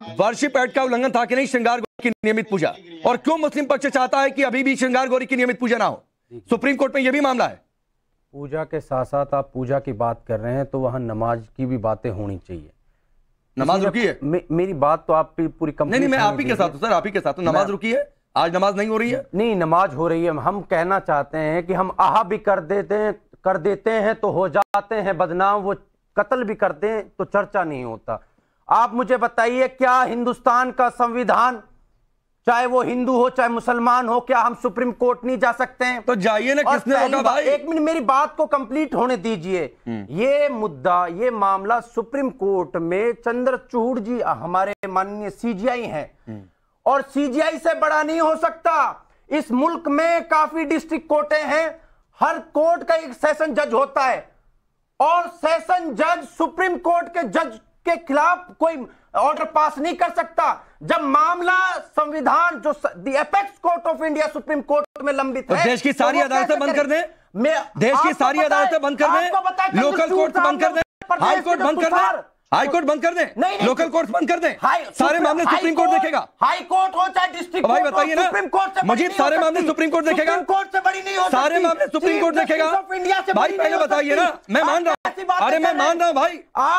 Worship act का उल्लंघन था कि नहीं श्रृंगार गौरी की नियमित पूजा, और क्यों मुस्लिम पक्ष चाहता है कि अभी भी श्रृंगार गौरी की नियमित पूजा ना हो? सुप्रीम कोर्ट में यह भी मामला है। पूजा के साथ साथ आप पूजा की बात कर रहे हैं तो वहां नमाज की भी बातें होनी चाहिए। नमाज रुकी है? मेरी बात तो आप पूरी कंप्लीट नहीं, मैं आप ही के साथ हूं सर, आप ही के साथ हूं। नमाज रुकी है? आज नमाज नहीं हो रही है? नहीं, नमाज हो रही है। हम कहना चाहते हैं कि हम आहा भी कर देते हैं तो हो जाते हैं बदनाम, वो कत्ल भी करते हैं तो चर्चा नहीं होता। आप मुझे बताइए, क्या हिंदुस्तान का संविधान, चाहे वो हिंदू हो चाहे मुसलमान हो, क्या हम सुप्रीम कोर्ट नहीं जा सकते हैं? तो जाइए ना, किसने रोका भाई? एक मिनट मेरी बात को कंप्लीट होने दीजिए। ये मुद्दा, ये मामला सुप्रीम कोर्ट में चंद्रचूड़ जी हमारे माननीय सीजीआई हैं, और सीजीआई से बड़ा नहीं हो सकता। इस मुल्क में काफी डिस्ट्रिक्ट कोर्टें हैं, हर कोर्ट का एक सेशन जज होता है, और सेशन जज सुप्रीम कोर्ट के जज के खिलाफ कोई ऑर्डर पास नहीं कर सकता। जब मामला संविधान जो the apex court of India supreme court में लंबित है, देश की सारी अदालतें बंद कर दें, देश की सारी अदालतें बंद कर दें, लोकल कोर्ट बंद कर दें, हाई कोर्ट बंद कर दें, हाई कोर्ट बंद कर दें, लोकल कोर्ट बंद कर दें, सारे मामले सुप्रीम कोर्ट देखेगा। हाई कोर्ट हो चाहे डिस्ट्रिक्ट भाई बताइए ना, सुप्रीम कोर्ट से मुझे सारे मामले सुप्रीम कोर्ट देखेगा, सुप्रीम कोर्ट से बड़ी नहीं हो सकती, सारे मामले सुप्रीम कोर्ट देखेगा। भाई पहले बताइए ना, मैं मान रहा हूं, अरे मैं मान रहा हूं भाई,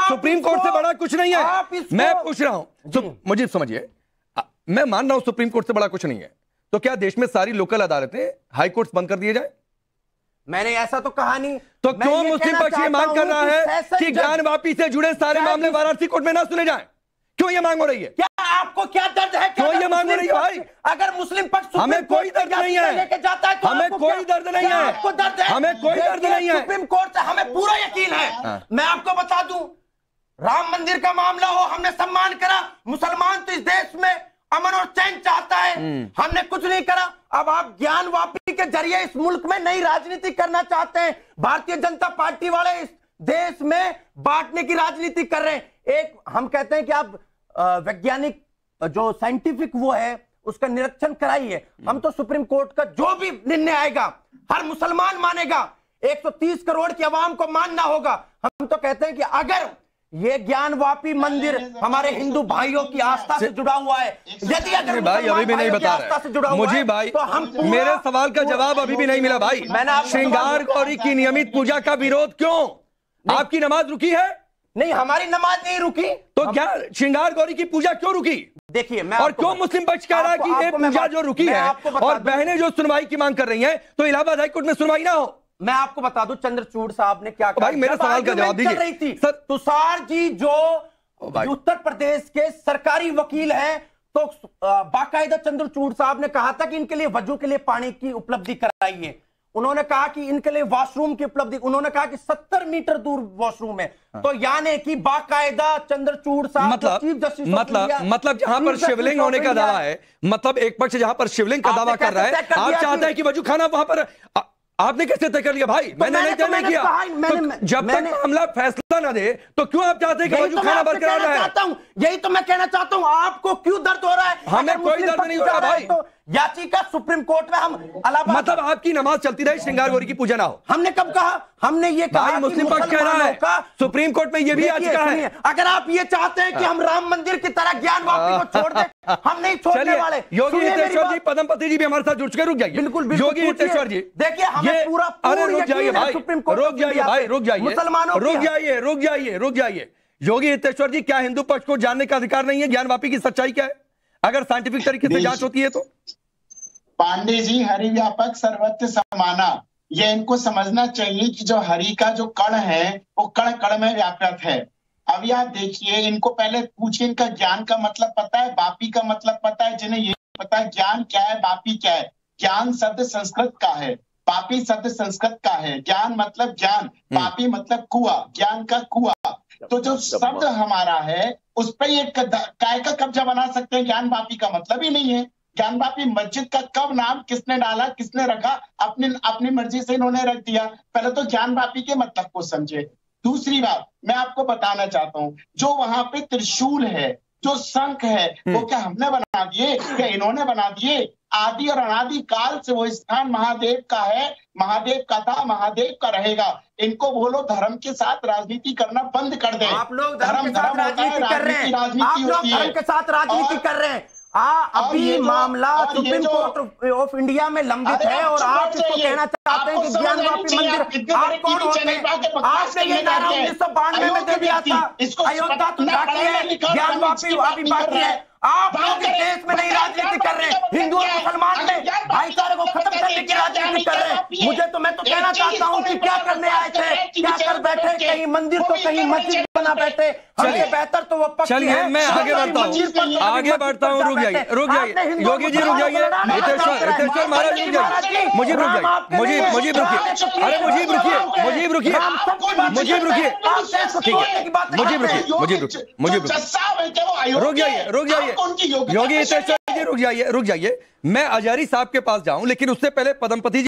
सुप्रीम कोर्ट से बड़ा कुछ नहीं है। मैं पूछ रहा हूं, मुझे समझिए, मैं मान रहा हूं सुप्रीम कोर्ट से बड़ा कुछ नहीं है, तो क्या देश में सारी लोकल अदालतें, हाई कोर्ट बंद कर दिए जाए? मैंने ऐसा तो कहा नहीं। तो क्यों मुस्लिम पक्ष ये मांग कर रहा है कि ज्ञान वापी से जुड़े सारे मामले वाराणसी कोर्ट में ना सुने जाएं? क्यों ये मांग हो रही है? क्या आपको क्या दर्द है? क्यों ये मांग हो रही है भाई? अगर मुस्लिम पक्ष हमें कोई दर्द नहीं है, हमें कोई दर्द नहीं है, आपको दर्द है? हमें कोई दर्द नहीं है। सुप्रीम कोर्ट से हमें पूरा यकीन है। मैं आपको बता दूं, राम मंदिर का मामला हो, हमने सम्मान करा। मुसलमान तो इस देश में अमन और चैन चाहता है, हमने कुछ नहीं करा। अब आप ज्ञान वापी के जरिए इस मुल्क में नई राजनीति करना चाहते हैं। भारतीय जनता पार्टी वाले इस देश में बांटने की राजनीति कर रहे हैं। एक हम कहते हैं कि आप वैज्ञानिक जो साइंटिफिक वो है उसका निरीक्षण कराइए। हम तो सुप्रीम कोर्ट का जो भी निर्णय आएगा हर मुसलमान मानेगा, 130 करोड़ की आवाम को मानना होगा। हम तो कहते हैं कि अगर ये ज्ञान वापी मंदिर हमारे हिंदू भाइयों की आस्था से जुड़ा हुआ है, यदि अगर भाई अभी भी नहीं बता रहे मुझे भाई, तो हम मेरे सवाल का जवाब अभी भी नहीं मिला भाई। श्रृंगार गौरी की नियमित पूजा का विरोध क्यों? आपकी नमाज रुकी है? नहीं, हमारी नमाज नहीं रुकी। तो क्या श्रृंगार गौरी की पूजा क्यों रुकी? देखिए, और क्यों मुस्लिम पक्ष कह रहा है कि ये पूजा जो रुकी है और बहनें जो सुनवाई की मांग कर रही हैं, तो इलाहाबाद हाईकोर्ट में सुनवाई ना हो? मैं आपको बता दूं, चंद्रचूड़ साहब ने क्या कहा। भाई मेरे सवाल का जवाब दीजिए। रही थी सर, तुषार जी जो उत्तर प्रदेश के सरकारी वकील हैं, तो बाकायदा चंद्रचूड़ साहब ने कहा था कि इनके लिए वजू के लिए पानी की उपलब्धि कराइए। उन्होंने कहा कि इनके लिए वॉशरूम की उपलब्धि, उन्होंने कहा कि 70 मीटर दूर वॉशरूम है। तो यानी कि बाकायदा चंद्रचूड़ साहब मतलब जहां पर शिवलिंग होने का दावा है, मतलब एक पक्ष जहां पर शिवलिंग का दावा कर रहा है, आप चाहते हैं कि वजू खाना वहां पर, आपने कैसे तय कर लिया भाई? मैंने नहीं तय किया। तो जब तक मामला फैसला ना दे तो क्यों आप चाहते हैं कि वजू खाना बरकरार रहे? यही तो मैं कहना चाहता हूं। आपको क्यों दर्द हो रहा है? हमें कोई दर्द नहीं हो रहा भाई। तो याचिका सुप्रीम कोर्ट में हम मतलब आपकी नमाज चलती रही, श्रृंगार गौरी की पूजा ना हो? हमने कब कहा? हमने ये कहा मुस्लिम पक्ष कह रहा है, सुप्रीम कोर्ट में ये भी याचिका है। अगर आप ये चाहते हैं कि हम राम मंदिर की तरह ज्ञान वापी को छोड़ दें, हम नहीं छोड़ने वाले। योगी हितेश्वर जी, पद्मपति जी भी हमारे साथ जुड़ चुके, रुक जाइए। बिल्कुल योगी हितेश्वर जी, देखिए हमें पूरा, अरे रुक जाइए भाई, रुक जाइए भाई, रुक जाइए, मुसलमानों, रुक जाइए, रुक जाइए, रुक जाइए। योगी हितेश्वर जी, क्या हिंदू पक्ष को जानने का अधिकार नहीं है ज्ञान वापी की सच्चाई क्या है, अगर साइंटिफिक तरीके से जांच होती है तो? पांडे जी, हरि व्यापक सर्वत्र समाना, ये इनको समझना चाहिए कि जो हरि का जो कण है वो कण कण में व्याप्त है। अब आप देखिए, इनको पहले पूछिए इनका ज्ञान का मतलब पता है, वापी का मतलब पता है? जिन्हें ये पता है ज्ञान क्या है, वापी क्या है। ज्ञान शब्द संस्कृत का है, वापी शब्द संस्कृत का है। ज्ञान मतलब ज्ञान, वापी मतलब कुआं, ज्ञान का कुआं। तो जो शब्द हमारा है उस पर ये काय का कब्जा बना सकते हैं। ज्ञान वापी का मतलब ही नहीं है। ज्ञान वापी मस्जिद का कब नाम किसने डाला, किसने रखा? अपनी मर्जी से इन्होंने रख दिया। पहले तो ज्ञान वापी के मतलब को समझे। दूसरी बात मैं आपको बताना चाहता हूँ, जो वहां पे त्रिशूल है, जो शंख है, वो क्या हमने बना दिए, क्या इन्होंने बना दिए? आदि और अनादि काल से वो स्थान महादेव का है, महादेव का था, महादेव का रहेगा। इनको बोलो धर्म के साथ राजनीति करना बंद कर दे। आप लोग धर्म के साथ राजनीति कर रहे हैं, आप लोग धर्म के साथ राजनीति कर रहे हैं। अभी मामला सुप्रीम कोर्ट ऑफ इंडिया में लंबित है और आप इसको कहना चाहते हैं कि ज्ञानवापी मंदिर आप कौन होते हैं? आपने ये नारा 1992 में दे दिया था, अयोध्या तो बाकी है, ज्ञानवापी अभी बाकी है। आप लोग इस देश में नहीं राजनीति कर रहे हैं, हिंदू और मुसलमान में भाईचारे को खत्म करने की राजनीति कर रहे हैं। मैं तो कहना चाहता हूँ कि क्या करने आए थे, क्या कर बैठे, कहीं मंदिर तो कहीं मस्जिद बना बैठे। चलिए बेहतर तो वो पक्ष चलिए मैं आगे बढ़ता हूँ, रुक जाइए योगी जी, रुक जाइए, हितेश्वर महाराज रुक जाइए, मुझीब रुक जाइए, मुझीब रुकिए, अरे मुझीब रुकिए, मुझीब रुकिए, मुझीब रुकिए, ठीक है, मुझीब रुकिए, मुझीब रुकिए, मुझीब रुकिए, रुक जाइए, रुक जाइए योगी हितेश्वर जी, रुक जाइए, रुक जाइए। मैं अजारी साहब के पास जाऊं, लेकिन उससे पहले पद्मपति जी